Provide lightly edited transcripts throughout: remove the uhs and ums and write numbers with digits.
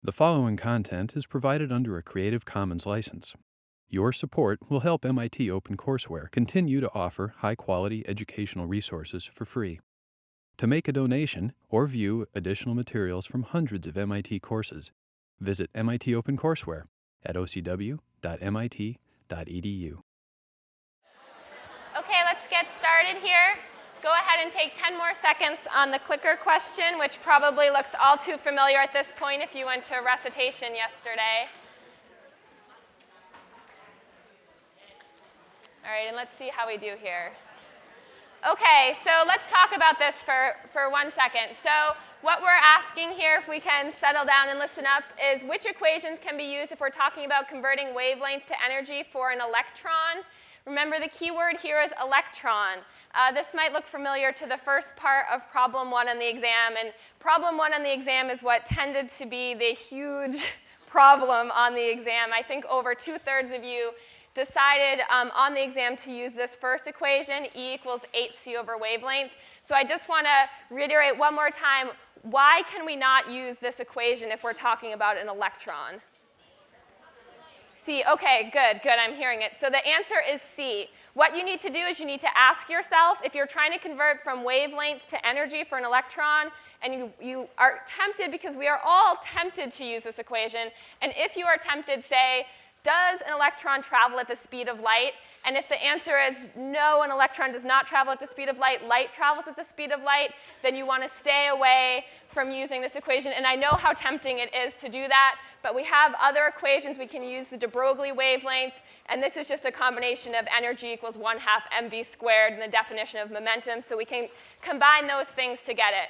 The following content is provided under a Creative Commons license. Your support will help MIT OpenCourseware continue to offer high-quality educational resources for free. To make a donation or view additional materials from hundreds of MIT courses, visit MIT OpenCourseware at ocw.mit.edu. Okay, let's get started here. Go ahead and take 10 more seconds on the clicker question, which probably looks all too familiar at this point if you went to recitation yesterday. All right, and let's see how we do here. Okay, so let's talk about this for 1 second. So what we're asking here, if we can settle down and listen up, is which equations can be used if we're talking about converting wavelength to energy for an electron? Remember, the key word here is electron. This might look familiar to the first part of problem 1 on the exam, and problem 1 on the exam is what tended to be the huge problem on the exam. I think over 2/3 of you decided on the exam to use this first equation, E equals hc over wavelength. So I just want to reiterate one more time, why can we not use this equation if we're talking about an electron? C. Okay, good, I'm hearing it. So the answer is C. What you need to do is you need to ask yourself, if you're trying to convert from wavelength to energy for an electron, and you are tempted, because we are all tempted to use this equation, and if you are tempted, say, does an electron travel at the speed of light? And if the answer is no, an electron does not travel at the speed of light, light travels at the speed of light, then you want to stay away from using this equation. And I know how tempting it is to do that, but we have other equations. We can use the de Broglie wavelength, and this is just a combination of energy equals 1/2 mv squared and the definition of momentum, so we can combine those things to get it.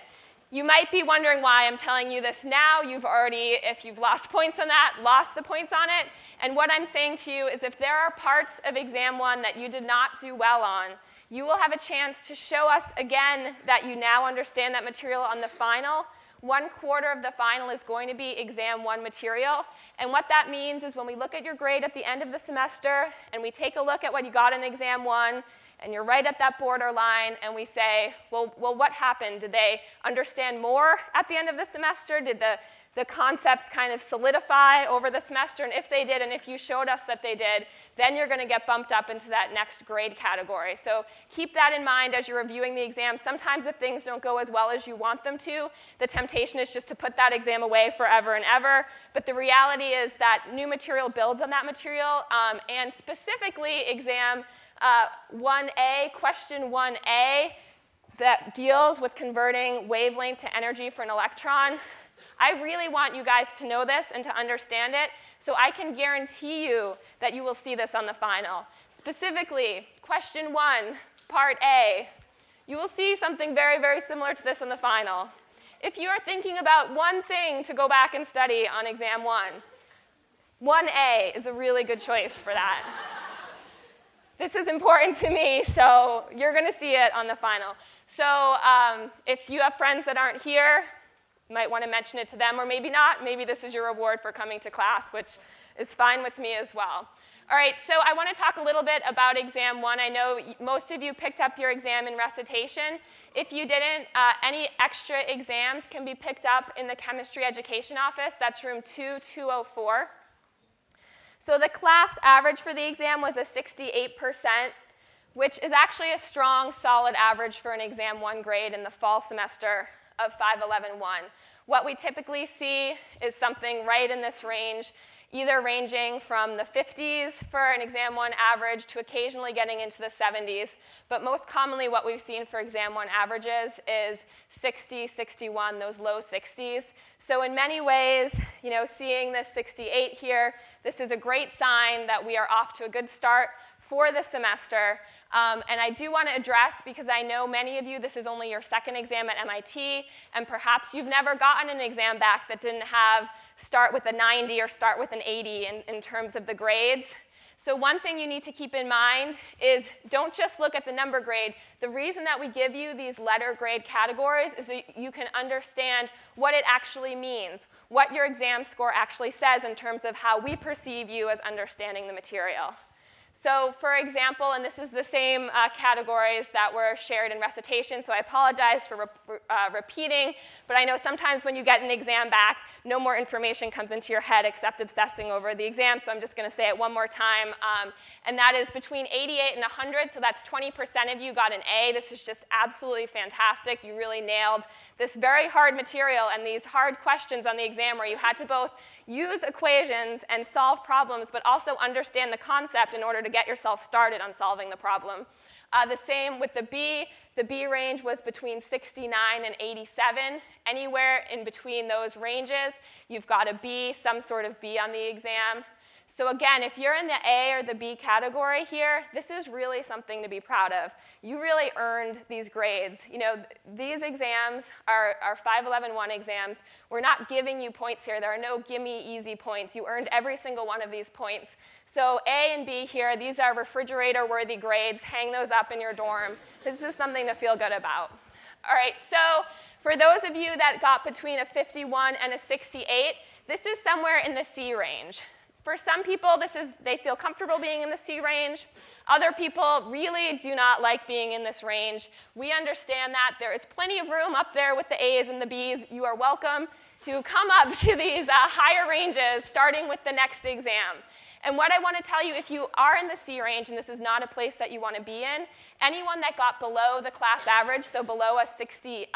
You might be wondering why I'm telling you this now. You've already, if you've lost points on that, lost the points on it. And what I'm saying to you is if there are parts of exam 1 that you did not do well on, you will have a chance to show us again that you now understand that material on the final. 1/4 of the final is going to be exam 1 material. And what that means is when we look at your grade at the end of the semester and we take a look at what you got in exam 1, and you're right at that borderline, and we say, well, what happened? Did they understand more at the end of the semester? Did the concepts kind of solidify over the semester? And if they did, and if you showed us that they did, then you're going to get bumped up into that next grade category. So keep that in mind as you're reviewing the exam. Sometimes if things don't go as well as you want them to, the temptation is just to put that exam away forever and ever. But the reality is that new material builds on that material, and specifically exam 1A, question 1A, that deals with converting wavelength to energy for an electron. I really want you guys to know this and to understand it, so I can guarantee you that you will see this on the final. Specifically, question 1, part A, you will see something very, very similar to this on the final. If you are thinking about one thing to go back and study on exam 1, 1A is a really good choice for that. This is important to me, so you're going to see it on the final. So if you have friends that aren't here, you might want to mention it to them, or maybe not. Maybe this is your reward for coming to class, which is fine with me as well. All right, so I want to talk a little bit about exam 1. I know most of you picked up your exam in recitation. If you didn't, any extra exams can be picked up in the chemistry education office. That's room 2204. So the class average for the exam was a 68%, which is actually a strong, solid average for an exam 1 grade in the fall semester of 511-1. What we typically see is something right in this range, either ranging from the 50s for an exam 1 average to occasionally getting into the 70s. But most commonly what we've seen for exam 1 averages is 60, 61, those low 60s. So in many ways, seeing this 68 here, this is a great sign that we are off to a good start for the semester. And I do want to address, because I know many of you, this is only your second exam at MIT, and perhaps you've never gotten an exam back that didn't have start with a 90 or start with an 80 in terms of the grades. So one thing you need to keep in mind is don't just look at the number grade. The reason that we give you these letter grade categories is that you can understand what it actually means, what your exam score actually says in terms of how we perceive you as understanding the material. So for example, and this is the same categories that were shared in recitation, so I apologize for repeating, but I know sometimes when you get an exam back, no more information comes into your head except obsessing over the exam, so I'm just going to say it one more time. And that is between 88 and 100, so that's 20% of you got an A. This is just absolutely fantastic. You really nailed this very hard material and these hard questions on the exam where you had to both use equations and solve problems, but also understand the concept in order to get yourself started on solving the problem. The same with the B. The B range was between 69 and 87. Anywhere in between those ranges, you've got a B, some sort of B on the exam. So again, if you're in the A or the B category here, this is really something to be proud of. You really earned these grades. You know, these exams are 511-1 exams. We're not giving you points here. There are no gimme easy points. You earned every single one of these points. So A and B here, these are refrigerator-worthy grades. Hang those up in your dorm. This is something to feel good about. All right, so for those of you that got between a 51 and a 68, this is somewhere in the C range. For some people, they feel comfortable being in the C range. Other people really do not like being in this range. We understand that. There is plenty of room up there with the A's and the B's. You are welcome to come up to these higher ranges, starting with the next exam. And what I want to tell you, if you are in the C range and this is not a place that you want to be in, anyone that got below the class average, so below a 68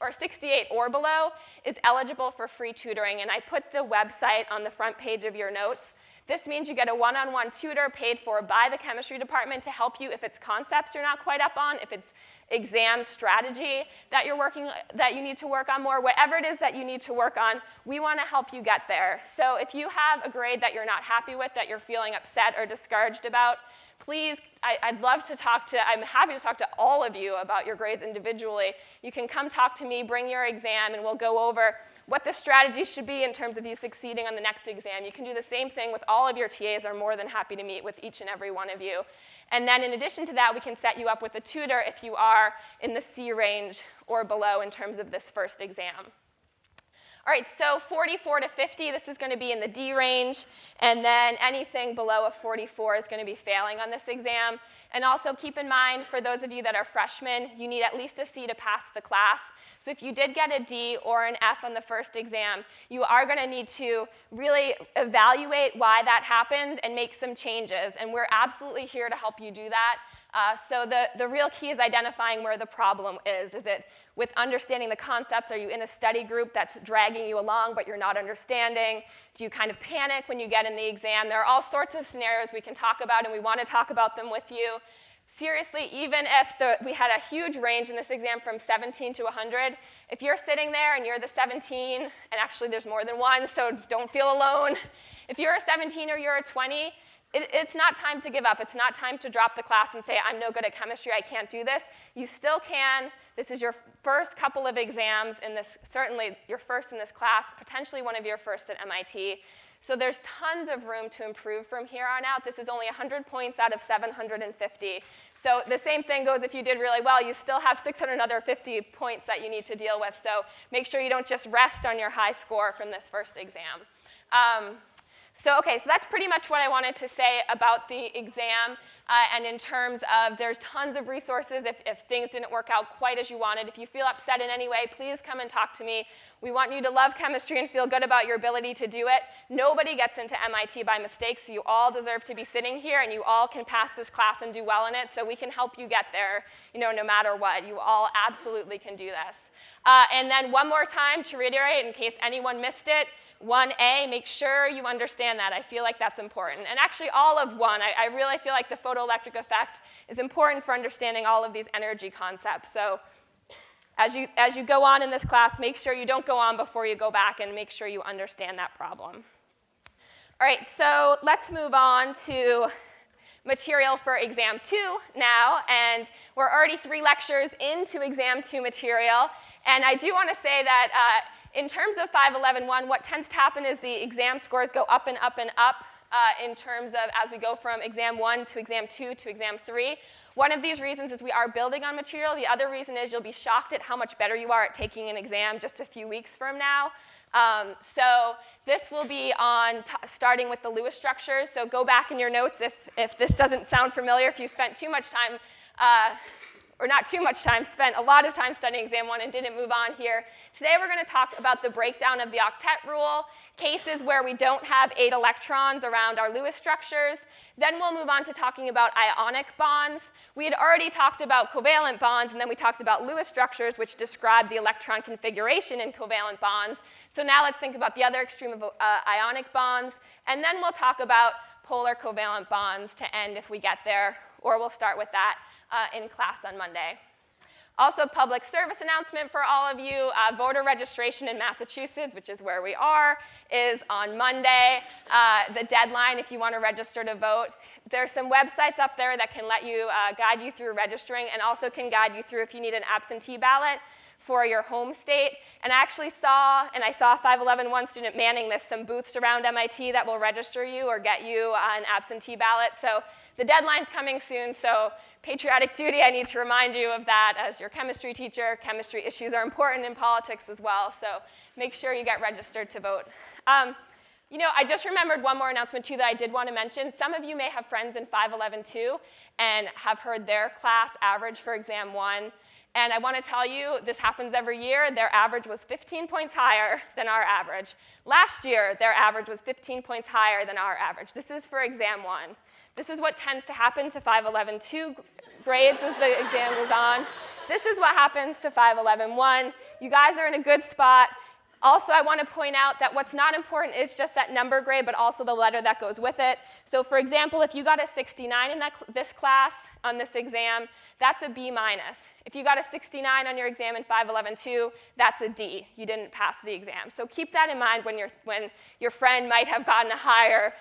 or 68 or below, is eligible for free tutoring. And I put the website on the front page of your notes. This means you get a one-on-one tutor paid for by the chemistry department to help you if it's concepts you're not quite up on, if it's exam strategy that you need to work on more, whatever it is that you need to work on, we want to help you get there. So if you have a grade that you're not happy with, that you're feeling upset or discouraged about, please, I'm happy to talk to all of you about your grades individually. You can come talk to me, bring your exam, and we'll go over what the strategy should be in terms of you succeeding on the next exam. You can do the same thing with all of your TAs. Are more than happy to meet with each and every one of you. And then in addition to that, we can set you up with a tutor if you are in the C range or below in terms of this first exam. All right, so 44 to 50, this is going to be in the D range, and then anything below a 44 is going to be failing on this exam. And also keep in mind, for those of you that are freshmen, you need at least a C to pass the class. So if you did get a D or an F on the first exam, you are going to need to really evaluate why that happened and make some changes. And we're absolutely here to help you do that. So the real key is identifying where the problem is. Is it with understanding the concepts? Are you in a study group that's dragging you along but you're not understanding? Do you kind of panic when you get in the exam? There are all sorts of scenarios we can talk about, and we want to talk about them with you. Seriously, even if we had a huge range in this exam from 17 to 100, if you're sitting there and you're the 17, and actually there's more than one, so don't feel alone. If you're a 17 or you're a 20, it's not time to give up. It's not time to drop the class and say, I'm no good at chemistry, I can't do this. You still can. This is your first couple of exams in this, certainly your first in this class, potentially one of your first at MIT. So there's tons of room to improve from here on out. This is only 100 points out of 750. So the same thing goes if you did really well. You still have 650 points that you need to deal with. So make sure you don't just rest on your high score from this first exam. So that's pretty much what I wanted to say about the exam. And in terms of, there's tons of resources if things didn't work out quite as you wanted. If you feel upset in any way, please come and talk to me. We want you to love chemistry and feel good about your ability to do it. Nobody gets into MIT by mistake, so you all deserve to be sitting here, and you all can pass this class and do well in it, so we can help you get there, no matter what. You all absolutely can do this. And then one more time to reiterate, in case anyone missed it, 1A, make sure you understand that. I feel like that's important. And actually all of 1, I really feel like the photoelectric effect is important for understanding all of these energy concepts. So as you go on in this class, make sure you don't go on before you go back, and make sure you understand that problem. All right, so let's move on to material for exam 2 now, and we're already 3 lectures into exam 2 material. And I do want to say that in terms of 511-1, what tends to happen is the exam scores go up and up and up in terms of as we go from exam 1 to exam 2 to exam 3. One of these reasons is we are building on material. The other reason is you'll be shocked at how much better you are at taking an exam just a few weeks from now. So this will be on starting with the Lewis structures. So go back in your notes if this doesn't sound familiar, if you spent too much time, or not too much time, spent a lot of time studying exam 1 and didn't move on here. Today we're going to talk about the breakdown of the octet rule, cases where we don't have 8 electrons around our Lewis structures. Then we'll move on to talking about ionic bonds. We had already talked about covalent bonds, and then we talked about Lewis structures, which describe the electron configuration in covalent bonds. So now let's think about the other extreme of ionic bonds, and then we'll talk about polar covalent bonds to end if we get there, or we'll start with that in class on Monday. Also, public service announcement for all of you. Voter registration in Massachusetts, which is where we are, is on Monday. The deadline, if you want to register to vote. There's some websites up there that can let you guide you through registering, and also can guide you through if you need an absentee ballot for your home state. And I actually saw, and I saw a 511-1 student manning this, some booths around MIT that will register you or get you an absentee ballot. So the deadline's coming soon, so patriotic duty, I need to remind you of that as your chemistry teacher. Chemistry issues are important in politics as well, so make sure you get registered to vote. You know, I just remembered one more announcement, too, that I did want to mention. Some of you may have friends in 511-2 and have heard their class average for exam 1. And I want to tell you, this happens every year. Their average was 15 points higher than our average. Last year, their average was 15 points higher than our average. This is for exam 1. This is what tends to happen to 511-2 grades as the exam goes on. This is what happens to 511-1. You guys are in a good spot. Also, I want to point out that what's not important is just that number grade, but also the letter that goes with it. So for example, if you got a 69 in this class on this exam, that's a B minus. If you got a 69 on your exam in 511-2, that's a D. You didn't pass the exam. So keep that in mind when your friend might have gotten a higher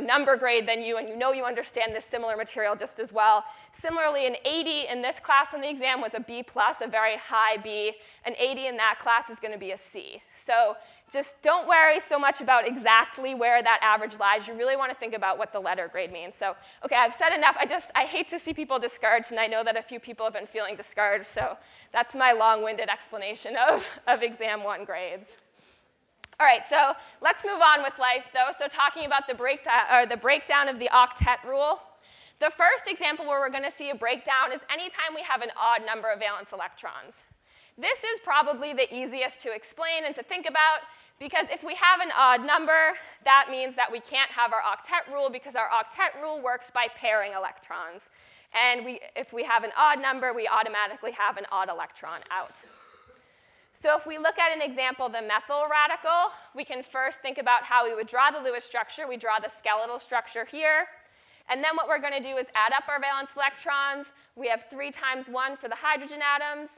number grade than you, and you know you understand this similar material just as well. Similarly, an 80 in this class on the exam was a B plus, a very high B. An 80 in that class is going to be a C. So just don't worry so much about exactly where that average lies. You really want to think about what the letter grade means. So, okay, I've said enough. I hate to see people discouraged, and I know that a few people have been feeling discouraged, so that's my long-winded explanation of exam 1 grades. All right, so let's move on with life, though. So talking about the breakdown of the octet rule. The first example where we're going to see a breakdown is anytime we have an odd number of valence electrons. This is probably the easiest to explain and to think about, because if we have an odd number, that means that we can't have our octet rule, because our octet rule works by pairing electrons. And if we have an odd number, we automatically have an odd electron out. So if we look at an example, the methyl radical, we can first think about how we would draw the Lewis structure. We draw the skeletal structure here. And then what we're going to do is add up our valence electrons. We have 3 times 1 for the hydrogen atoms.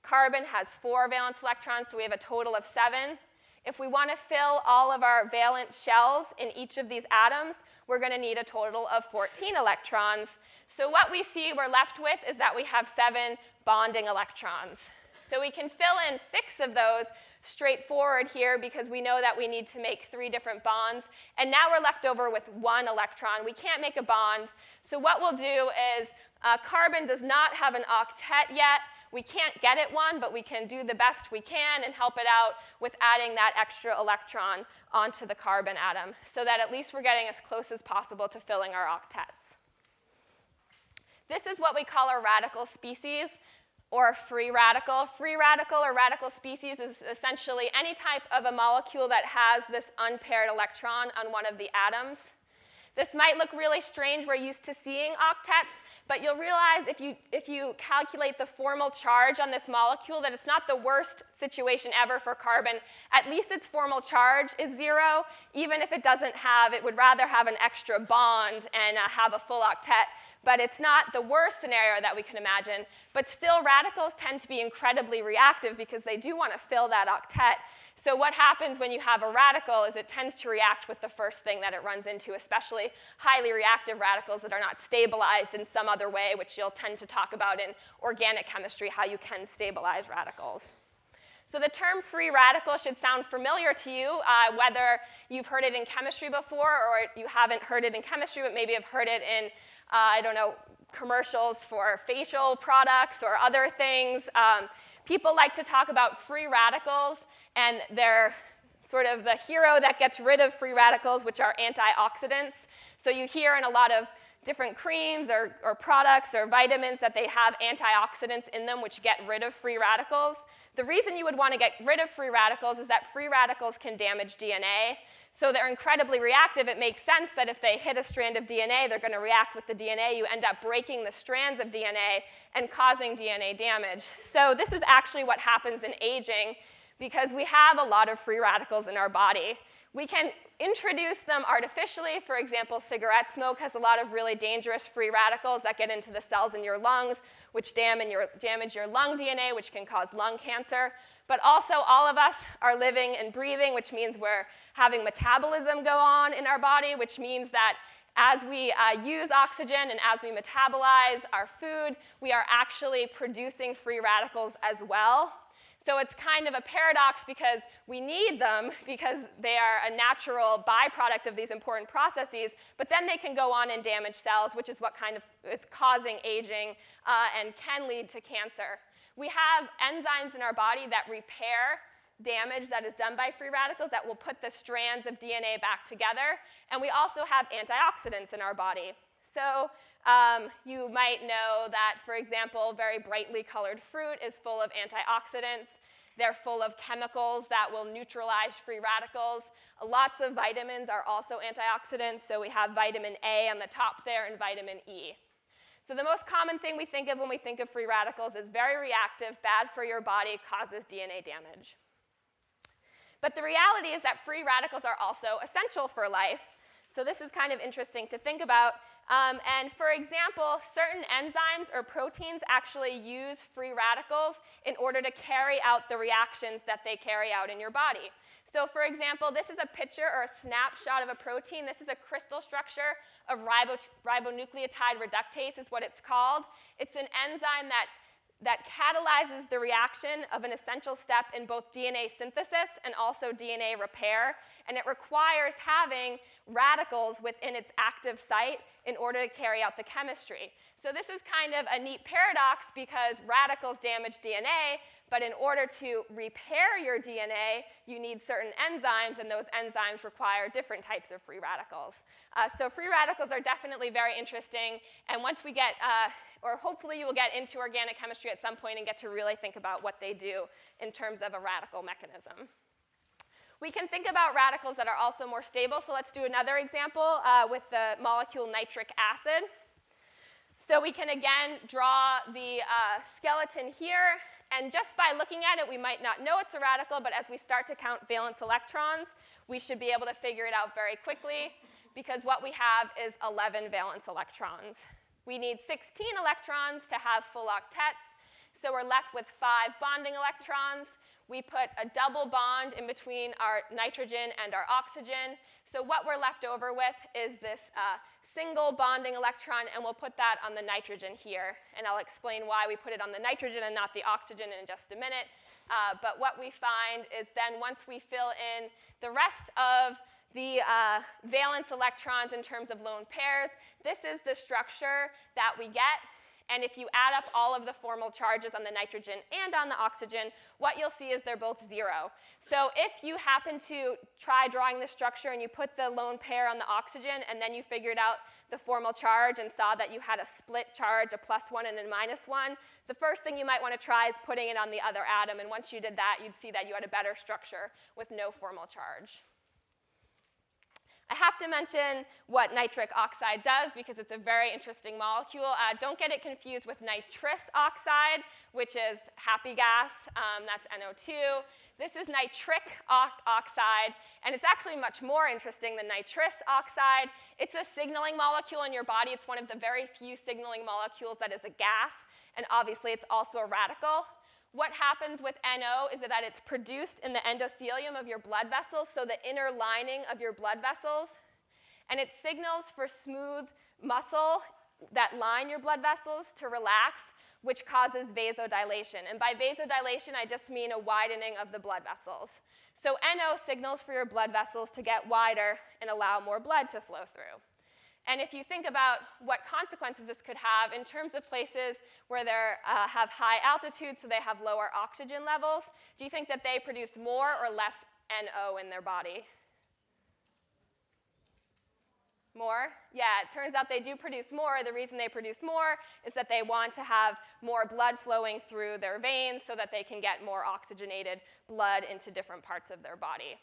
Carbon has 4 valence electrons, so we have a total of 7. If we want to fill all of our valence shells in each of these atoms, we're going to need a total of 14 electrons. So what we see we're left with is that we have 7 bonding electrons. So we can fill in 6 of those straightforward here, because we know that we need to make 3 different bonds. And now we're left over with 1 electron. We can't make a bond. So what we'll do is carbon does not have an octet yet. We can't get it one, but we can do the best we can and help it out with adding that extra electron onto the carbon atom, so that at least we're getting as close as possible to filling our octets. This is what we call a radical species, or a free radical. Free radical or radical species is essentially any type of a molecule that has this unpaired electron on one of the atoms. This might look really strange. We're used to seeing octets, but you'll realize if you calculate the formal charge on this molecule that it's not the worst situation ever for carbon. At least its formal charge is 0. Even if it doesn't have, it would rather have an extra bond and have a full octet. But it's not the worst scenario that we can imagine. But still, radicals tend to be incredibly reactive because they do want to fill that octet. So what happens when you have a radical is it tends to react with the first thing that it runs into, especially highly reactive radicals that are not stabilized in some other way, which you'll tend to talk about in organic chemistry, how you can stabilize radicals. So the term free radical should sound familiar to you, whether you've heard it in chemistry before or you haven't heard it in chemistry, but maybe have heard it in, I don't know, commercials for facial products or other things. People like to talk about free radicals, and they're sort of the hero that gets rid of free radicals, which are antioxidants. So you hear in a lot of different creams or products or vitamins that they have antioxidants in them which get rid of free radicals. The reason you would want to get rid of free radicals is that free radicals can damage DNA. So they're incredibly reactive. It makes sense that if they hit a strand of DNA, they're going to react with the DNA. You end up breaking the strands of DNA and causing DNA damage. So this is actually what happens in aging because we have a lot of free radicals in our body. We can introduce them artificially. For example, cigarette smoke has a lot of really dangerous free radicals that get into the cells in your lungs, which damage your lung DNA, which can cause lung cancer. But also, all of us are living and breathing, which means we're having metabolism go on in our body, which means that as we use oxygen and as we metabolize our food, we are actually producing free radicals as well. So it's kind of a paradox because we need them because they are a natural byproduct of these important processes, but then they can go on and damage cells, which is what kind of is causing aging and can lead to cancer. We have enzymes in our body that repair damage that is done by free radicals that will put the strands of DNA back together, and we also have antioxidants in our body. So you might know that, for example, very brightly colored fruit is full of antioxidants. They're full of chemicals that will neutralize free radicals. Lots of vitamins are also antioxidants. So we have vitamin A on the top there and vitamin E. So the most common thing we think of when we think of free radicals is very reactive, bad for your body, causes DNA damage. But the reality is that free radicals are also essential for life. So this is kind of interesting to think about. And for example, certain enzymes or proteins actually use free radicals in order to carry out the reactions that they carry out in your body. So for example, this is a picture or a snapshot of a protein. This is a crystal structure of ribonucleotide reductase is what it's called. It's an enzyme that catalyzes the reaction of an essential step in both DNA synthesis and also DNA repair, and it requires having radicals within its active site in order to carry out the chemistry. So this is kind of a neat paradox because radicals damage DNA, but in order to repair your DNA, you need certain enzymes, and those enzymes require different types of free radicals. So free radicals are definitely very interesting, and once we get or hopefully you will get into organic chemistry at some point and get to really think about what they do in terms of a radical mechanism. We can think about radicals that are also more stable, so let's do another example with the molecule nitric acid. So we can again draw the skeleton here, and just by looking at it, we might not know it's a radical, but as we start to count valence electrons, we should be able to figure it out very quickly, because what we have is 11 valence electrons. We need 16 electrons to have full octets, so we're left with 5 bonding electrons. We put a double bond in between our nitrogen and our oxygen, so what we're left over with is this single bonding electron, and we'll put that on the nitrogen here, and I'll explain why we put it on the nitrogen and not the oxygen in just a minute. But what we find is then once we fill in the rest of the valence electrons in terms of lone pairs, this is the structure that we get. And if you add up all of the formal charges on the nitrogen and on the oxygen, what you'll see is they're both 0. So if you happen to try drawing the structure and you put the lone pair on the oxygen and then you figured out the formal charge and saw that you had a split charge, a +1 and a -1, the first thing you might want to try is putting it on the other atom. And once you did that, you'd see that you had a better structure with no formal charge. I have to mention what nitric oxide does because it's a very interesting molecule. Don't get it confused with nitrous oxide, which is happy gas. That's NO2. This is nitric oxide, and it's actually much more interesting than nitrous oxide. It's a signaling molecule in your body. It's one of the very few signaling molecules that is a gas, and obviously it's also a radical. What happens with NO is that it's produced in the endothelium of your blood vessels, so the inner lining of your blood vessels, and it signals for smooth muscle that line your blood vessels to relax, which causes vasodilation. And by vasodilation, I just mean a widening of the blood vessels. So NO signals for your blood vessels to get wider and allow more blood to flow through. And if you think about what consequences this could have in terms of places where they have high altitude, so they have lower oxygen levels, do you think that they produce more or less NO in their body? More? Yeah, it turns out they do produce more. The reason they produce more is that they want to have more blood flowing through their veins so that they can get more oxygenated blood into different parts of their body.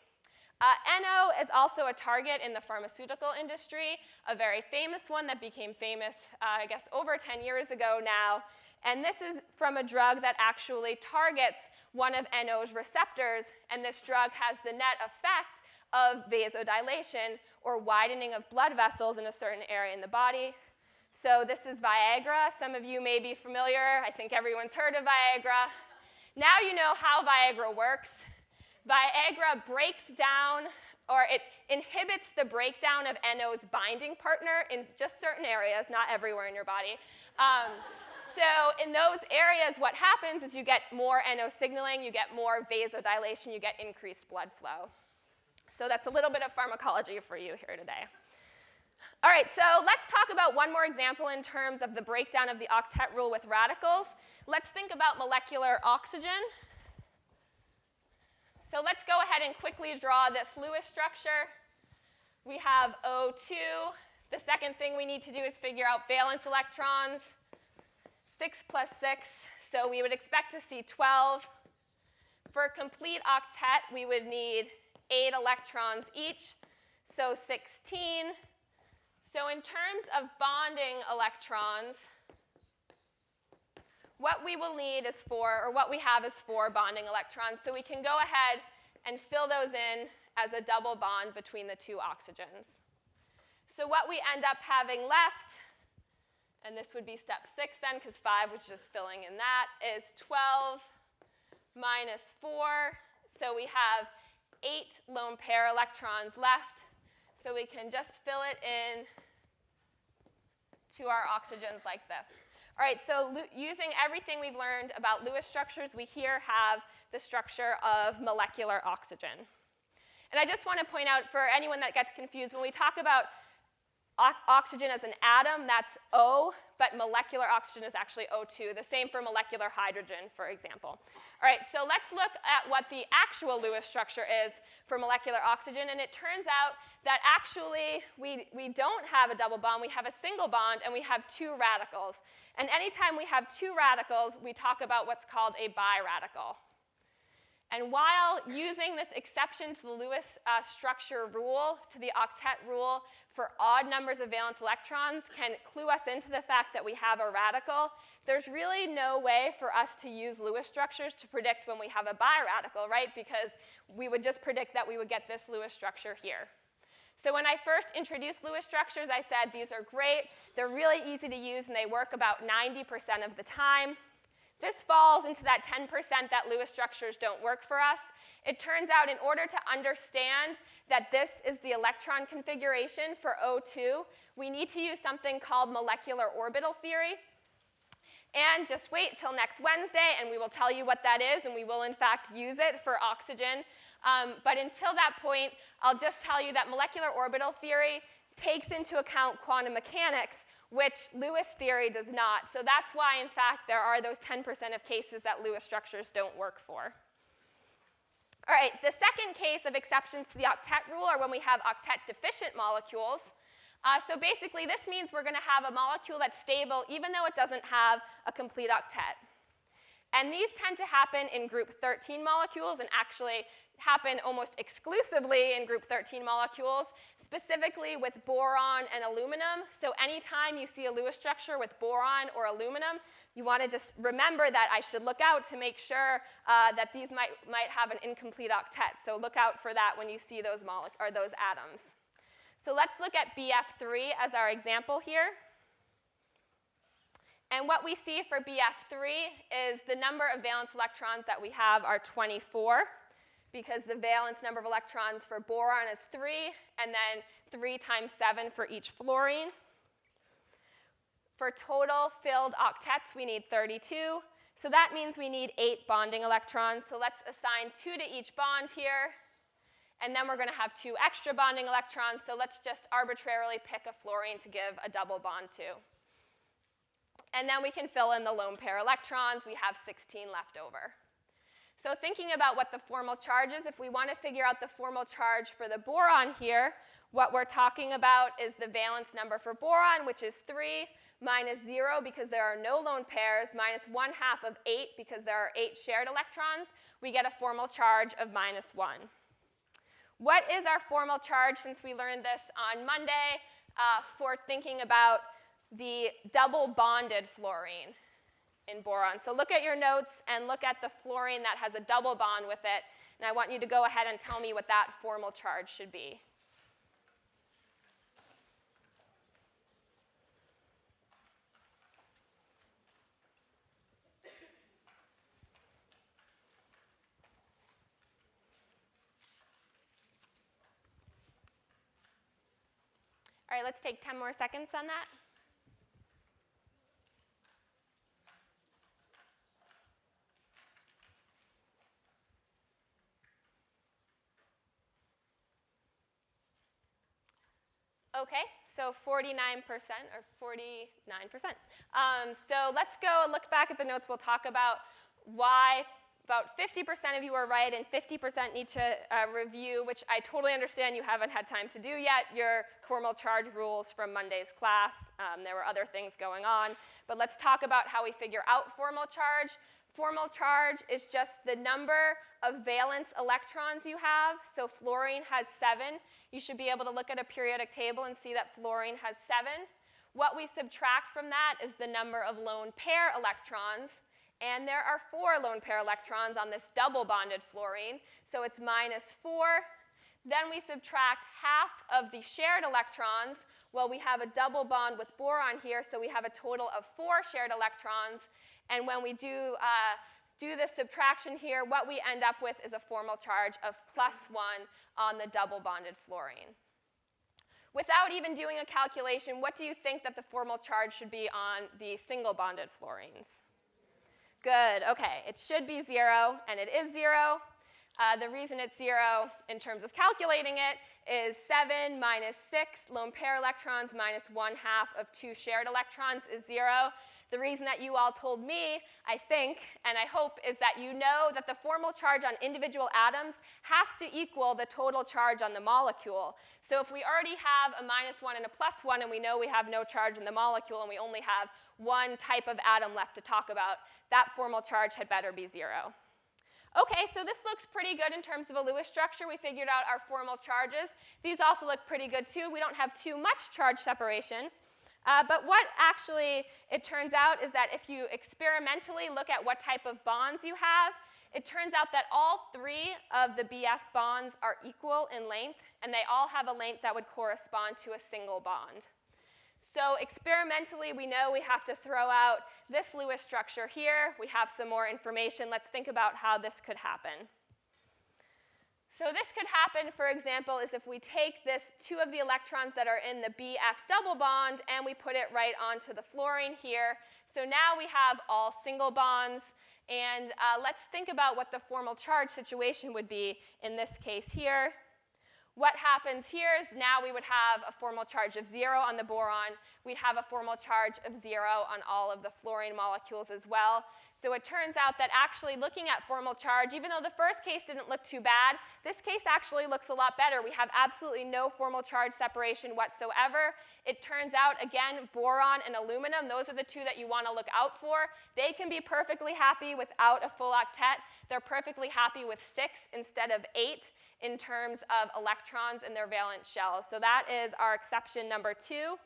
NO is also a target in the pharmaceutical industry, a very famous one that became famous, I guess, over 10 years ago now. And this is from a drug that actually targets one of NO's receptors, and this drug has the net effect of vasodilation, or widening of blood vessels in a certain area in the body. So this is Viagra. Some of you may be familiar. I think everyone's heard of Viagra. Now you know how Viagra works. Viagra breaks down, or it inhibits the breakdown of NO's binding partner in just certain areas, not everywhere in your body. So in those areas, what happens is you get more NO signaling, you get more vasodilation, you get increased blood flow. So that's a little bit of pharmacology for you here today. All right, so let's talk about one more example in terms of the breakdown of the octet rule with radicals. Let's think about molecular oxygen. So let's go ahead and quickly draw this Lewis structure. We have O2. The second thing we need to do is figure out valence electrons. 6 plus 6, so we would expect to see 12. For a complete octet, we would need 8 electrons each, so 16. So in terms of bonding electrons, what we will need is 4, or what we have is 4 bonding electrons. So we can go ahead and fill those in as a double bond between the 2 oxygens. So what we end up having left, and this would be step 6 then, because 5 was just filling in that, is 12 minus 4. So we have 8 lone pair electrons left. So we can just fill it in to our oxygens like this. All right, so using everything we've learned about Lewis structures, we here have the structure of molecular oxygen. And I just want to point out for anyone that gets confused, when we talk about oxygen as an atom, that's O, but molecular oxygen is actually O2. The same for molecular hydrogen, for example. All right, so let's look at what the actual Lewis structure is for molecular oxygen. And it turns out that actually we don't have a double bond. We have a single bond, and we have 2 radicals. And anytime we have 2 radicals, we talk about what's called a biradical. And while using this exception to the Lewis structure rule, to the octet rule, for odd numbers of valence electrons can clue us into the fact that we have a radical, there's really no way for us to use Lewis structures to predict when we have a biradical, right? Because we would just predict that we would get this Lewis structure here. So when I first introduced Lewis structures, I said these are great. They're really easy to use, and they work about 90% of the time. This falls into that 10% that Lewis structures don't work for us. It turns out in order to understand that this is the electron configuration for O2, we need to use something called molecular orbital theory. And just wait till next Wednesday, and we will tell you what that is, and we will, in fact, use it for oxygen. But until that point, I'll just tell you that molecular orbital theory takes into account quantum mechanics, which Lewis theory does not. So that's why, in fact, there are those 10% of cases that Lewis structures don't work for. All right, the second case of exceptions to the octet rule are when we have octet deficient molecules. So basically, this means we're going to have a molecule that's stable even though it doesn't have a complete octet. And these tend to happen in group 13 molecules, and actually happen almost exclusively in group 13 molecules, specifically with boron and aluminum. So anytime you see a Lewis structure with boron or aluminum, you want to just remember that I should look out to make sure that these might have an incomplete octet. So look out for that when you see those atoms. So let's look at BF3 as our example here. And what we see for BF3 is the number of valence electrons that we have are 24, because the valence number of electrons for boron is 3, and then 3 times 7 for each fluorine. For total filled octets, we need 32. So that means we need 8 bonding electrons. So let's assign 2 to each bond here. And then we're going to have 2 extra bonding electrons, so let's just arbitrarily pick a fluorine to give a double bond to. And then we can fill in the lone pair electrons. We have 16 left over. So thinking about what the formal charge is, if we want to figure out the formal charge for the boron here, what we're talking about is the valence number for boron, which is 3, minus 0 because there are no lone pairs, minus 1/2 of 8 because there are 8 shared electrons. We get a formal charge of minus 1. What is our formal charge, since we learned this on Monday, for thinking about the double bonded fluorine in boron? So look at your notes and look at the fluorine that has a double bond with it, and I want you to go ahead and tell me what that formal charge should be. All right, let's take 10 more seconds on that. Okay, so 49% or 49%. So let's go look back at the notes. We'll talk about why about 50% of you are right and 50% need to review, which I totally understand you haven't had time to do yet, your formal charge rules from Monday's class. There were other things going on. But let's talk about how we figure out formal charge. Formal charge is just the number of valence electrons you have. So fluorine has 7. You should be able to look at a periodic table and see that fluorine has 7. What we subtract from that is the number of lone pair electrons. And there are 4 lone pair electrons on this double bonded fluorine, so it's minus 4. Then we subtract half of the shared electrons. Well, we have a double bond with boron here, so we have a total of 4 shared electrons. And when we do this subtraction here, what we end up with is a formal charge of +1 on the double bonded fluorine. Without even doing a calculation, what do you think that the formal charge should be on the single bonded fluorines? Good, okay, it should be 0, and it is 0. The reason it's 0 in terms of calculating it is 7 minus 6 lone pair electrons minus 1/2 of 2 shared electrons is 0. The reason that you all told me, I think, and I hope, is that you know that the formal charge on individual atoms has to equal the total charge on the molecule. So if we already have a -1 and a +1, and we know we have no charge in the molecule, and we only have one type of atom left to talk about, that formal charge had better be 0. Okay, so this looks pretty good in terms of a Lewis structure. We figured out our formal charges. These also look pretty good, too. We don't have too much charge separation. But what actually it turns out is that if you experimentally look at what type of bonds you have, it turns out that all 3 of the BF bonds are equal in length, and they all have a length that would correspond to a single bond. So experimentally, we know we have to throw out this Lewis structure here. We have some more information. Let's think about how this could happen. So this could happen, for example, is if we take this 2 of the electrons that are in the BF double bond and we put it right onto the fluorine here. So now we have all single bonds. And let's think about what the formal charge situation would be in this case here. What happens here is now we would have a formal charge of 0 on the boron. We'd have a formal charge of 0 on all of the fluorine molecules as well. So it turns out that actually looking at formal charge, even though the first case didn't look too bad, this case actually looks a lot better. We have absolutely no formal charge separation whatsoever. It turns out, again, boron and aluminum, those are the 2 that you want to look out for. They can be perfectly happy without a full octet. They're perfectly happy with 6 instead of 8 in terms of electrons in their valence shells. So that is our exception number 2.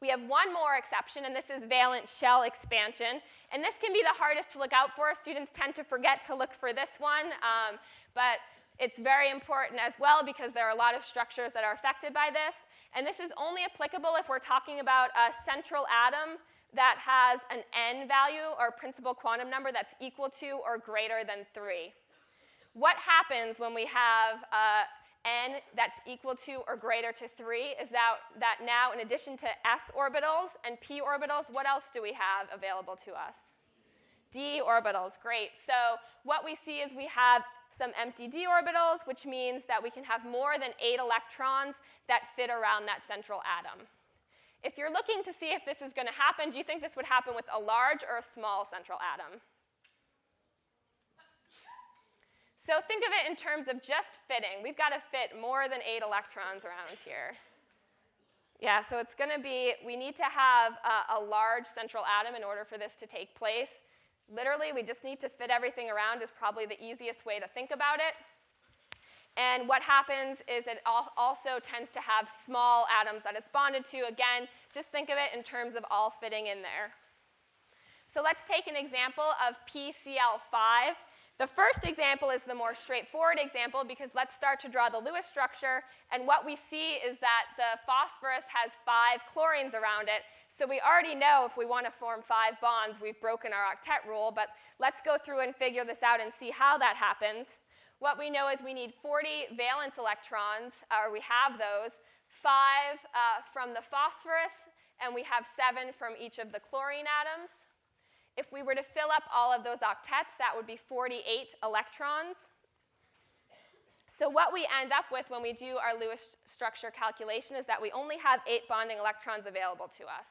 We have one more exception, and this is valence shell expansion. And this can be the hardest to look out for. Students tend to forget to look for this one, but it's very important as well because there are a lot of structures that are affected by this. And this is only applicable if we're talking about a central atom that has an n value or principal quantum number that's equal to or greater than 3. What happens when we have n that's equal to or greater to 3 is that now, in addition to s orbitals and p orbitals, what else do we have available to us? D orbitals, great. So what we see is we have some empty d orbitals, which means that we can have more than 8 electrons that fit around that central atom. If you're looking to see if this is going to happen, do you think this would happen with a large or a small central atom? So think of it in terms of just fitting. We've got to fit more than 8 electrons around here. Yeah, so it's going to be, we need to have a large central atom in order for this to take place. Literally, we just need to fit everything around is probably the easiest way to think about it. And what happens is it also tends to have small atoms that it's bonded to. Again, just think of it in terms of all fitting in there. So let's take an example of PCl5. The first example is the more straightforward example because let's start to draw the Lewis structure. And what we see is that the phosphorus has 5 chlorines around it. So we already know if we want to form 5 bonds, we've broken our octet rule. But let's go through and figure this out and see how that happens. What we know is we need 40 valence electrons, or we have those, 5 from the phosphorus, and we have 7 from each of the chlorine atoms. If we were to fill up all of those octets, that would be 48 electrons. So what we end up with when we do our Lewis structure calculation is that we only have 8 bonding electrons available to us.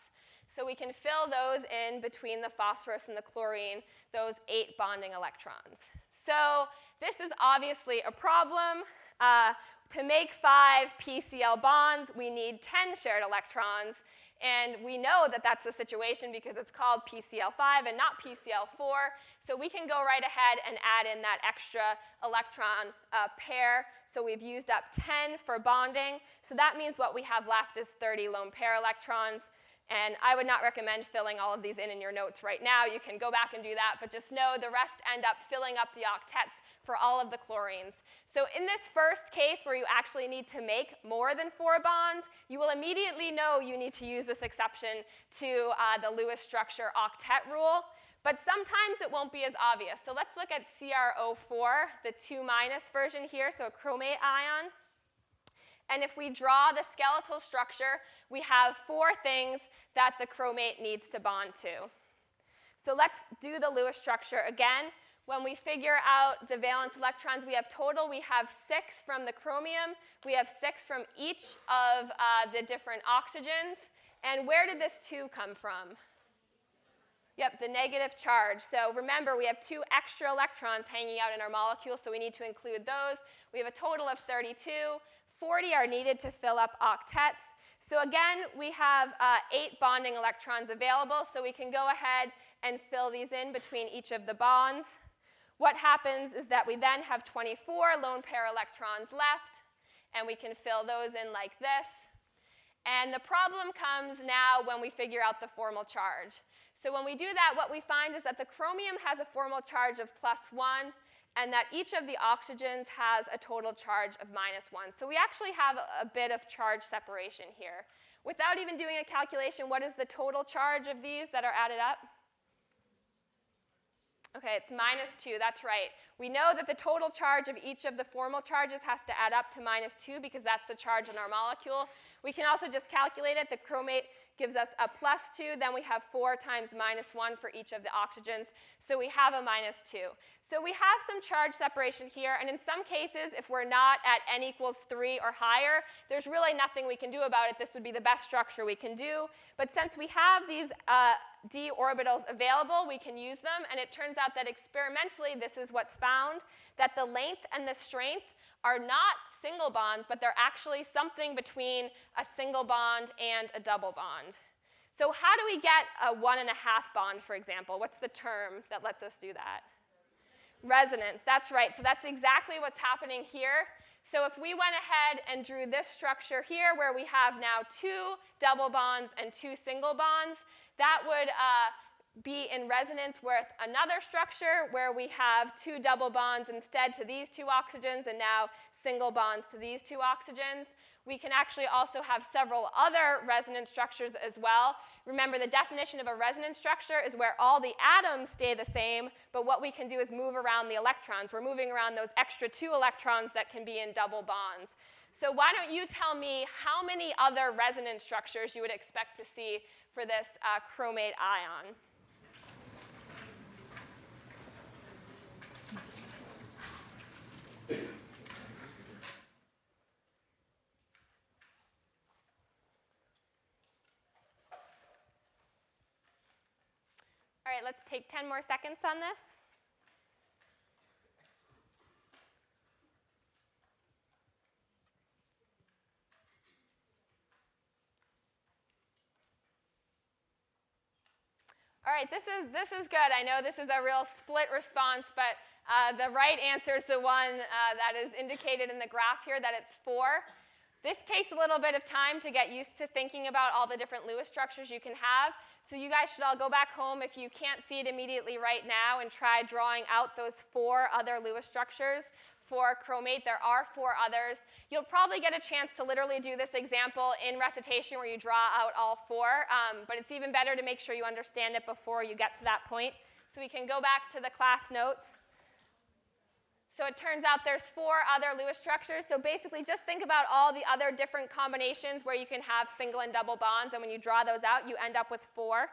So we can fill those in between the phosphorus and the chlorine, those 8 bonding electrons. So this is obviously a problem. To make 5 PCl bonds, we need 10 shared electrons. And we know that that's the situation because it's called PCl5 and not PCl4. So we can go right ahead and add in that extra electron pair. So we've used up 10 for bonding. So that means what we have left is 30 lone pair electrons. And I would not recommend filling all of these in your notes right now. You can go back and do that, but just know the rest end up filling up the octets for all of the chlorines. So in this first case where you actually need to make more than 4 bonds, you will immediately know you need to use this exception to the Lewis structure octet rule. But sometimes it won't be as obvious. So let's look at CrO4, the 2- version here, so a chromate ion. And if we draw the skeletal structure, we have 4 things that the chromate needs to bond to. So let's do the Lewis structure again. When we figure out the valence electrons we have total, we have 6 from the chromium. We have 6 from each of the different oxygens. And where did this 2 come from? Yep, the negative charge. So remember, we have 2 extra electrons hanging out in our molecule, so we need to include those. We have a total of 32. 40 are needed to fill up octets. So again, we have 8 bonding electrons available, so we can go ahead and fill these in between each of the bonds. What happens is that we then have 24 lone pair electrons left, and we can fill those in like this. And the problem comes now when we figure out the formal charge. So when we do that, what we find is that the chromium has a formal charge of +1, and that each of the oxygens has a total charge of -1. So we actually have a bit of charge separation here. Without even doing a calculation, what is the total charge of these that are added up? Okay, it's -2, that's right. We know that the total charge of each of the formal charges has to add up to -2 because that's the charge on our molecule. We can also just calculate it. The chromate gives us a +2. Then we have 4 times -1 for each of the oxygens. So we have a -2. So we have some charge separation here. And in some cases, if we're not at n equals 3 or higher, there's really nothing we can do about it. This would be the best structure we can do. But since we have these d orbitals available, we can use them. And it turns out that experimentally, this is what's found, that the length and the strength are not single bonds, but they're actually something between a single bond and a double bond. So how do we get a 1.5 bond, for example? What's the term that lets us do that? Resonance, that's right. So that's exactly what's happening here. So if we went ahead and drew this structure here where we have now 2 double bonds and 2 single bonds, that would be in resonance with another structure where we have 2 double bonds instead to these 2 oxygens and now single bonds to these 2 oxygens. We can actually also have several other resonance structures as well. Remember, the definition of a resonance structure is where all the atoms stay the same, but what we can do is move around the electrons. We're moving around those extra 2 electrons that can be in double bonds. So why don't you tell me how many other resonance structures you would expect to see for this chromate ion? right, let's take 10 more seconds on this. All right, this is good. I know this is a real split response, but the right answer is the one that is indicated in the graph here, that it's 4. This takes a little bit of time to get used to thinking about all the different Lewis structures you can have. So you guys should all go back home if you can't see it immediately right now and try drawing out those 4 other Lewis structures for chromate. There are 4 others. You'll probably get a chance to literally do this example in recitation where you draw out all 4, but it's even better to make sure you understand it before you get to that point. So we can go back to the class notes. So it turns out there's 4 other Lewis structures. So basically just think about all the other different combinations where you can have single and double bonds, and when you draw those out, you end up with 4.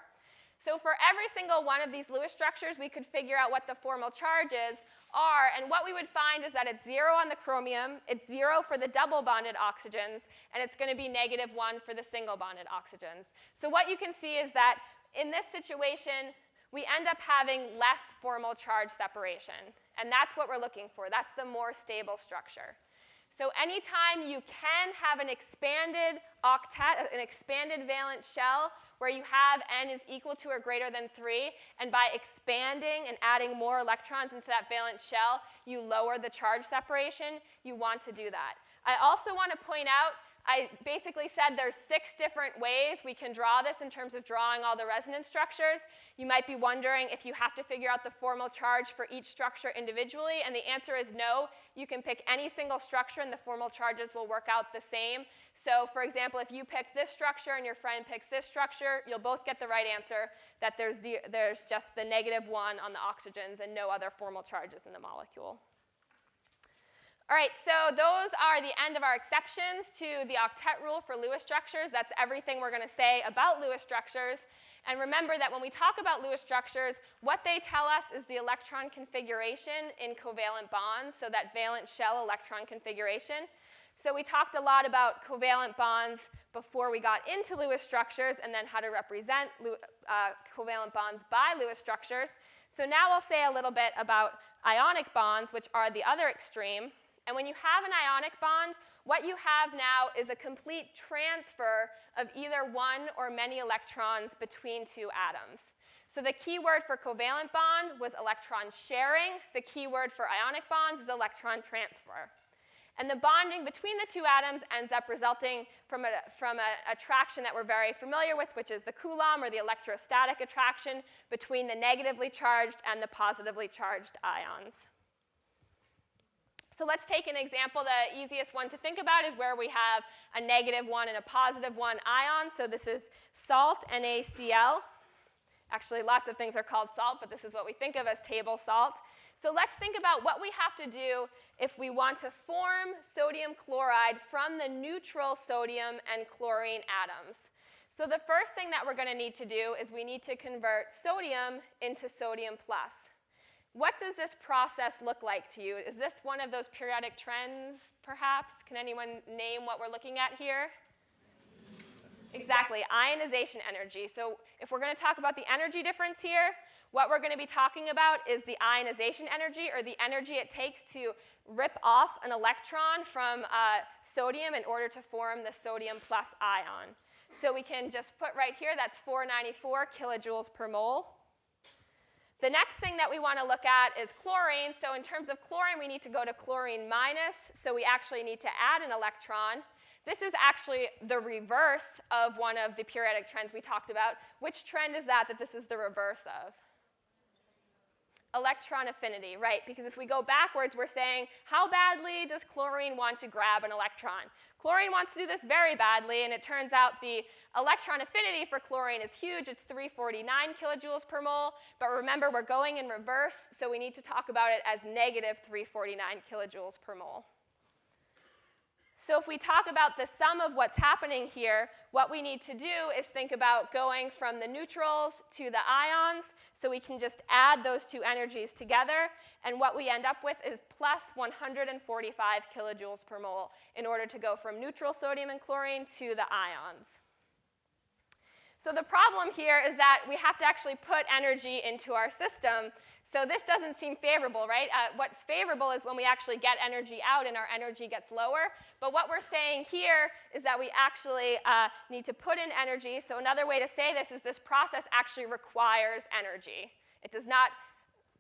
So for every single one of these Lewis structures, we could figure out what the formal charges are, and what we would find is that it's 0 on the chromium, it's 0 for the double bonded oxygens, and it's going to be -1 for the single bonded oxygens. So what you can see is that in this situation, we end up having less formal charge separation, and that's what we're looking for. That's the more stable structure. So anytime you can have an expanded octet, an expanded valence shell, where you have n is equal to or greater than 3, and by expanding and adding more electrons into that valence shell, you lower the charge separation, you want to do that. I also want to point out, I basically said there's 6 different ways we can draw this in terms of drawing all the resonance structures. You might be wondering if you have to figure out the formal charge for each structure individually, and the answer is no. You can pick any single structure and the formal charges will work out the same. So for example, if you pick this structure and your friend picks this structure, you'll both get the right answer, that there's just the -1 on the oxygens and no other formal charges in the molecule. All right, so those are the end of our exceptions to the octet rule for Lewis structures. That's everything we're going to say about Lewis structures. And remember that when we talk about Lewis structures, what they tell us is the electron configuration in covalent bonds, so that valence shell electron configuration. So we talked a lot about covalent bonds before we got into Lewis structures, and then how to represent covalent bonds by Lewis structures. So now I'll say a little bit about ionic bonds, which are the other extreme. And when you have an ionic bond, what you have now is a complete transfer of either one or many electrons between 2 atoms. So the key word for covalent bond was electron sharing. The key word for ionic bonds is electron transfer. And the bonding between the 2 atoms ends up resulting from an attraction that we're very familiar with, which is the Coulomb, or the electrostatic attraction between the negatively charged and the positively charged ions. So let's take an example. The easiest one to think about is where we have a -1 and a +1 ion. So this is salt, NaCl. Actually, lots of things are called salt, but this is what we think of as table salt. So let's think about what we have to do if we want to form sodium chloride from the neutral sodium and chlorine atoms. So the first thing that we're going to need to do is we need to convert sodium into sodium plus. What does this process look like to you? Is this one of those periodic trends, perhaps? Can anyone name what we're looking at here? Exactly, ionization energy. So if we're going to talk about the energy difference here, what we're going to be talking about is the ionization energy, or the energy it takes to rip off an electron from sodium in order to form the sodium plus ion. So we can just put right here, that's 494 kilojoules per mole. The next thing that we want to look at is chlorine. So in terms of chlorine, we need to go to chlorine minus, so we actually need to add an electron. This is actually the reverse of one of the periodic trends we talked about. Which trend is that this is the reverse of? Electron affinity, right? Because if we go backwards, we're saying, how badly does chlorine want to grab an electron? Chlorine wants to do this very badly, and it turns out the electron affinity for chlorine is huge. It's 349 kilojoules per mole. But remember, we're going in reverse, so we need to talk about it as negative 349 kilojoules per mole. So if we talk about the sum of what's happening here, what we need to do is think about going from the neutrals to the ions, so we can just add those 2 energies together, and what we end up with is plus 145 kilojoules per mole in order to go from neutral sodium and chlorine to the ions. So the problem here is that we have to actually put energy into our system. So this doesn't seem favorable, right? What's favorable is when we actually get energy out and our energy gets lower. But what we're saying here is that we actually need to put in energy. So another way to say this is this process actually requires energy. It does not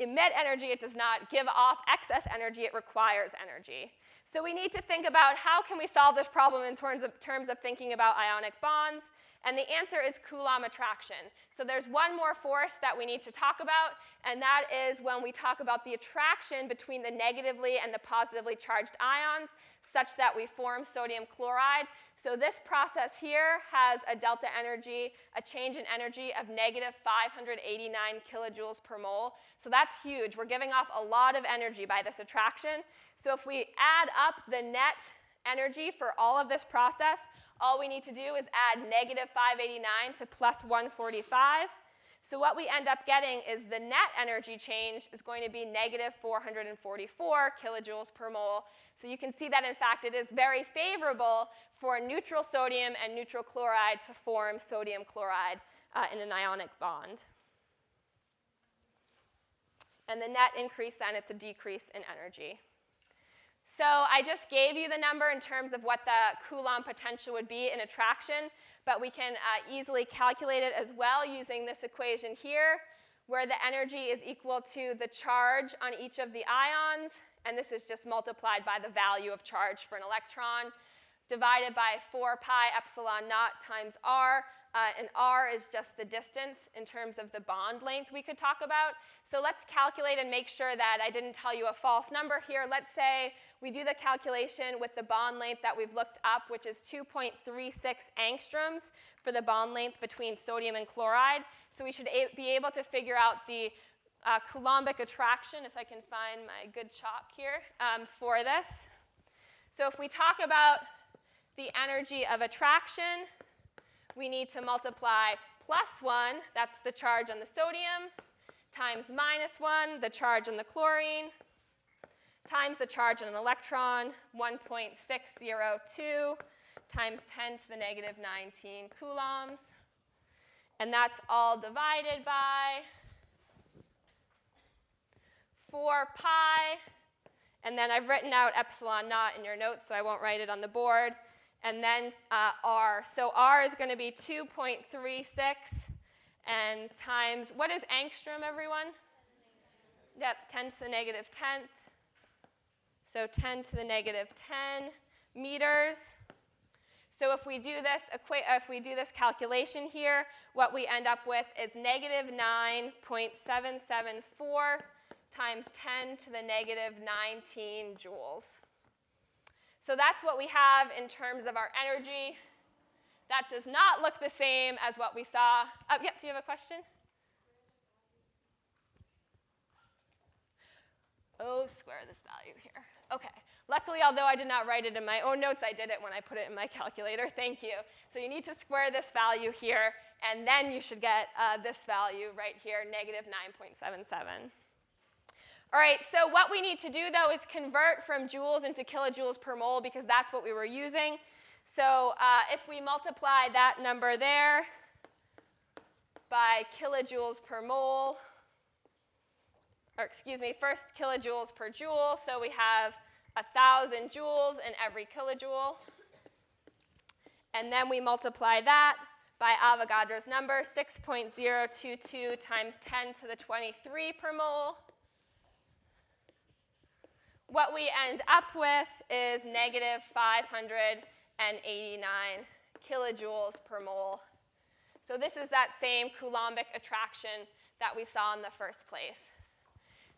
emit energy. It does not give off excess energy. It requires energy. So we need to think about how can we solve this problem in terms of thinking about ionic bonds. And the answer is Coulomb attraction. So there's one more force that we need to talk about, and that is when we talk about the attraction between the negatively and the positively charged ions, such that we form sodium chloride. So this process here has a delta energy, a change in energy of negative 589 kilojoules per mole. So that's huge. We're giving off a lot of energy by this attraction. So if we add up the net energy for all of this process, all we need to do is add negative 589 to plus 145. So what we end up getting is the net energy change is going to be negative 444 kilojoules per mole. So you can see that, in fact, it is very favorable for neutral sodium and neutral chloride to form sodium chloride in an ionic bond. And the net increase, then, it's a decrease in energy. So I just gave you the number in terms of what the Coulomb potential would be in attraction, but we can easily calculate it as well using this equation here, where the energy is equal to the charge on each of the ions, and this is just multiplied by the value of charge for an electron, divided by 4 pi epsilon naught times r, and r is just the distance in terms of the bond length we could talk about. So let's calculate and make sure that I didn't tell you a false number here. Let's say we do the calculation with the bond length that we've looked up, which is 2.36 angstroms for the bond length between sodium and chloride. So we should be able to figure out the Coulombic attraction, if I can find my good chalk here, for this. So if we talk about the energy of attraction, we need to multiply plus 1, that's the charge on the sodium, times minus 1, the charge on the chlorine, times the charge on an electron, 1.602, times 10 to the negative 19 coulombs. And that's all divided by 4 pi. And then I've written out epsilon naught in your notes, so I won't write it on the board. And then r. So r is going to be 2.36 and times, what is angstrom, everyone? Yep, 10 to the negative 10th. So 10 to the negative 10 meters. So if we do this calculation here, what we end up with is negative 9.774 times 10 to the negative 19 joules. So that's what we have in terms of our energy. That does not look the same as what we saw. Yep, do you have a question? Oh, square this value here. OK. Luckily, although I did not write it in my own notes, I did it when I put it in my calculator. Thank you. So you need to square this value here, and then you should get this value right here, negative 9.77. All right, so what we need to do, though, is convert from joules into kilojoules per mole, because that's what we were using. So if we multiply that number there by kilojoules per mole, or excuse me, first kilojoules per joule, so we have 1,000 joules in every kilojoule. And then we multiply that by Avogadro's number, 6.022 times 10 to the 23 per mole. What we end up with is negative 589 kilojoules per mole. So this is that same Coulombic attraction that we saw in the first place.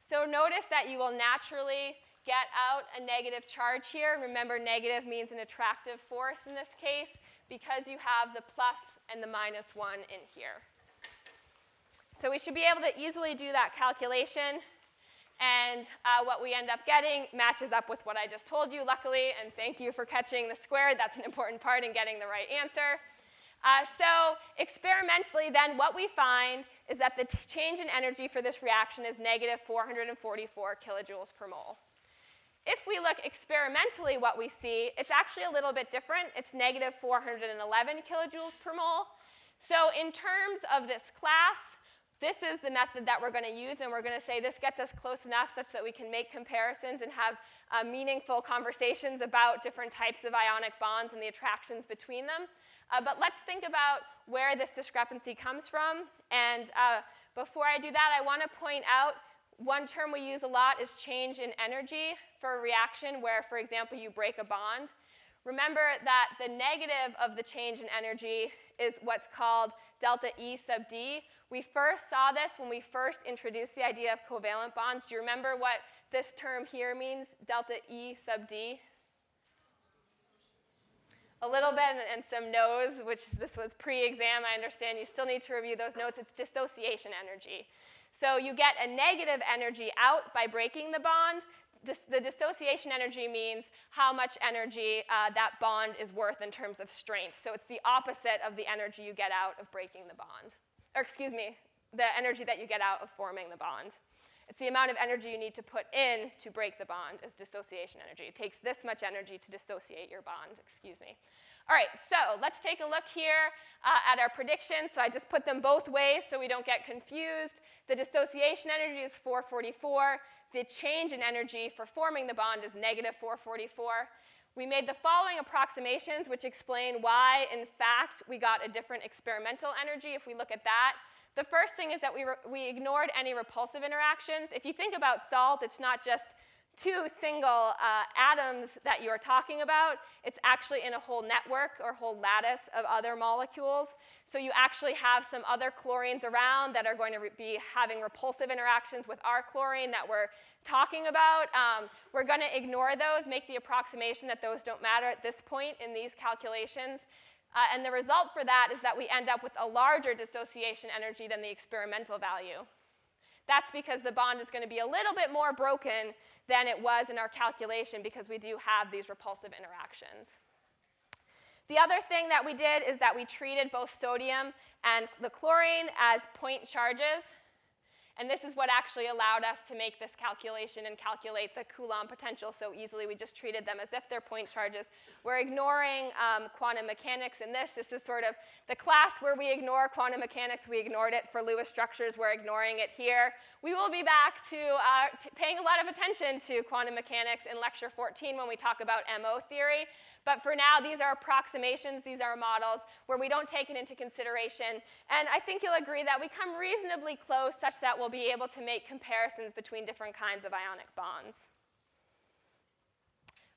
So notice that you will naturally get out a negative charge here. Remember, negative means an attractive force in this case, because you have the plus and the minus 1 in here. So we should be able to easily do that calculation. And what we end up getting matches up with what I just told you, luckily, and thank you for catching the squared. That's an important part in getting the right answer. So experimentally, then, what we find is that the change in energy for this reaction is negative 444 kilojoules per mole. If we look experimentally, what we see, it's actually a little bit different. It's negative 411 kilojoules per mole. So in terms of this class, this is the method that we're going to use, and we're going to say this gets us close enough such that we can make comparisons and have meaningful conversations about different types of ionic bonds and the attractions between them. But let's think about where this discrepancy comes from. And before I do that, I want to point out one term we use a lot is change in energy for a reaction where, for example, you break a bond. Remember that the negative of the change in energy is what's called delta E sub D. We first saw this when we first introduced the idea of covalent bonds. Do you remember what this term here means, delta E sub D? A little bit and some no's, which this was pre-exam. I understand you still need to review those notes. It's dissociation energy. So you get a negative energy out by breaking the bond. The dissociation energy means how much energy that bond is worth in terms of strength. So it's the opposite of the energy you get out of breaking the bond. Or excuse me, the energy that you get out of forming the bond. It's the amount of energy you need to put in to break the bond is dissociation energy. It takes this much energy to dissociate your bond, excuse me. All right, so let's take a look here at our predictions. So I just put them both ways so we don't get confused. The dissociation energy is 444. The change in energy for forming the bond is negative 444. We made the following approximations which explain why, in fact, we got a different experimental energy if we look at that. The first thing is that we ignored any repulsive interactions. If you think about salt, it's not just two single atoms that you're talking about. It's actually in a whole network or whole lattice of other molecules. So you actually have some other chlorines around that are going to be having repulsive interactions with our chlorine that we're talking about. We're going to ignore those, make the approximation that those don't matter at this point in these calculations. And the result for that is that we end up with a larger dissociation energy than the experimental value. That's because the bond is going to be a little bit more broken than it was in our calculation because we do have these repulsive interactions. The other thing that we did is that we treated both sodium and the chlorine as point charges. And this is what actually allowed us to make this calculation and calculate the Coulomb potential so easily. We just treated them as if they're point charges. We're ignoring quantum mechanics in this. This is sort of the class where we ignore quantum mechanics. We ignored it for Lewis structures. We're ignoring it here. We will be back to paying a lot of attention to quantum mechanics in lecture 14 when we talk about MO theory. But for now, these are approximations. These are models where we don't take it into consideration. And I think you'll agree that we come reasonably close such that we'll be able to make comparisons between different kinds of ionic bonds.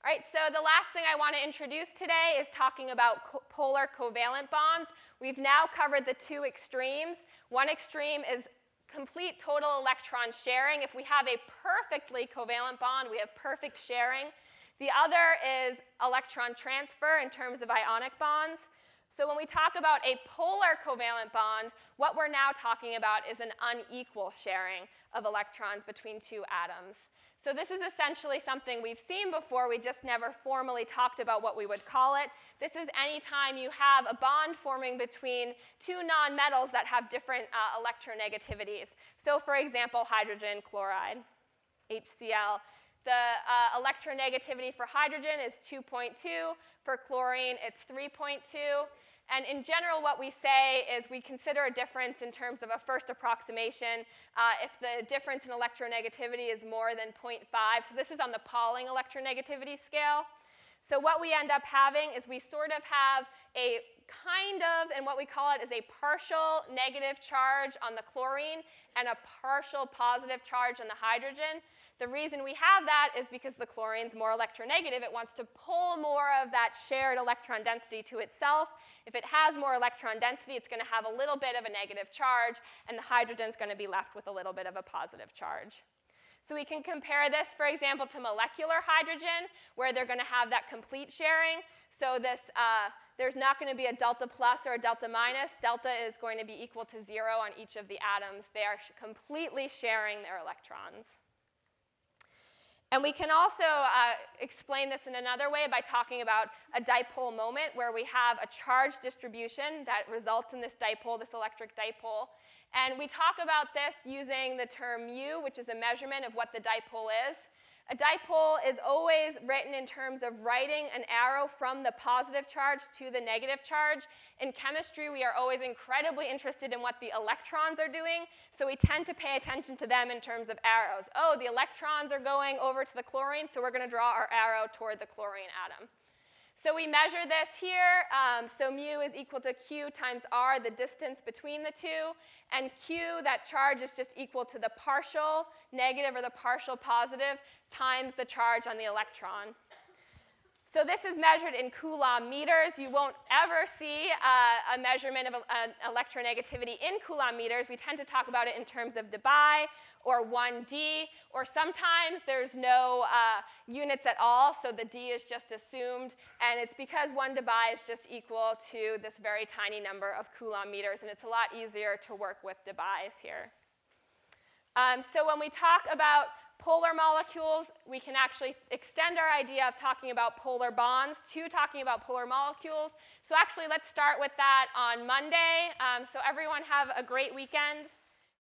All right, so the last thing I want to introduce today is talking about polar covalent bonds. We've now covered the two extremes. One extreme is complete total electron sharing. If we have a perfectly covalent bond, we have perfect sharing. The other is electron transfer in terms of ionic bonds. So when we talk about a polar covalent bond, what we're now talking about is an unequal sharing of electrons between two atoms. So this is essentially something we've seen before. We just never formally talked about what we would call it. This is any time you have a bond forming between two nonmetals that have different electronegativities. So for example, hydrogen chloride, HCl. The electronegativity for hydrogen is 2.2. For chlorine, it's 3.2. And in general, what we say is we consider a difference in terms of a first approximation if the difference in electronegativity is more than 0.5. So this is on the Pauling electronegativity scale. So what we end up having is we sort of have a kind of, and what we call it is a partial negative charge on the chlorine and a partial positive charge on the hydrogen. The reason we have that is because the chlorine's more electronegative. It wants to pull more of that shared electron density to itself. If it has more electron density, it's going to have a little bit of a negative charge, and the hydrogen's going to be left with a little bit of a positive charge. So we can compare this, for example, to molecular hydrogen, where they're going to have that complete sharing. So this, there's not going to be a delta plus or a delta minus. Delta is going to be equal to 0 on each of the atoms. They are completely sharing their electrons. And we can also explain this in another way by talking about a dipole moment where we have a charge distribution that results in this dipole, this electric dipole. And we talk about this using the term mu, which is a measurement of what the dipole is. A dipole is always written in terms of writing an arrow from the positive charge to the negative charge. In chemistry, we are always incredibly interested in what the electrons are doing, so we tend to pay attention to them in terms of arrows. Oh, the electrons are going over to the chlorine, so we're going to draw our arrow toward the chlorine atom. So we measure this here. So mu is equal to Q times R, the distance between the two. And Q, that charge, is just equal to the partial negative or the partial positive times the charge on the electron. So this is measured in Coulomb meters. You won't ever see a measurement of electronegativity in Coulomb meters. We tend to talk about it in terms of debye or 1D, or sometimes there's no units at all, so the D is just assumed. And it's because 1 debye is just equal to this very tiny number of Coulomb meters, and it's a lot easier to work with debyes here. So when we talk about polar molecules, we can actually extend our idea of talking about polar bonds to talking about polar molecules. So actually, let's start with that on Monday. So everyone have a great weekend.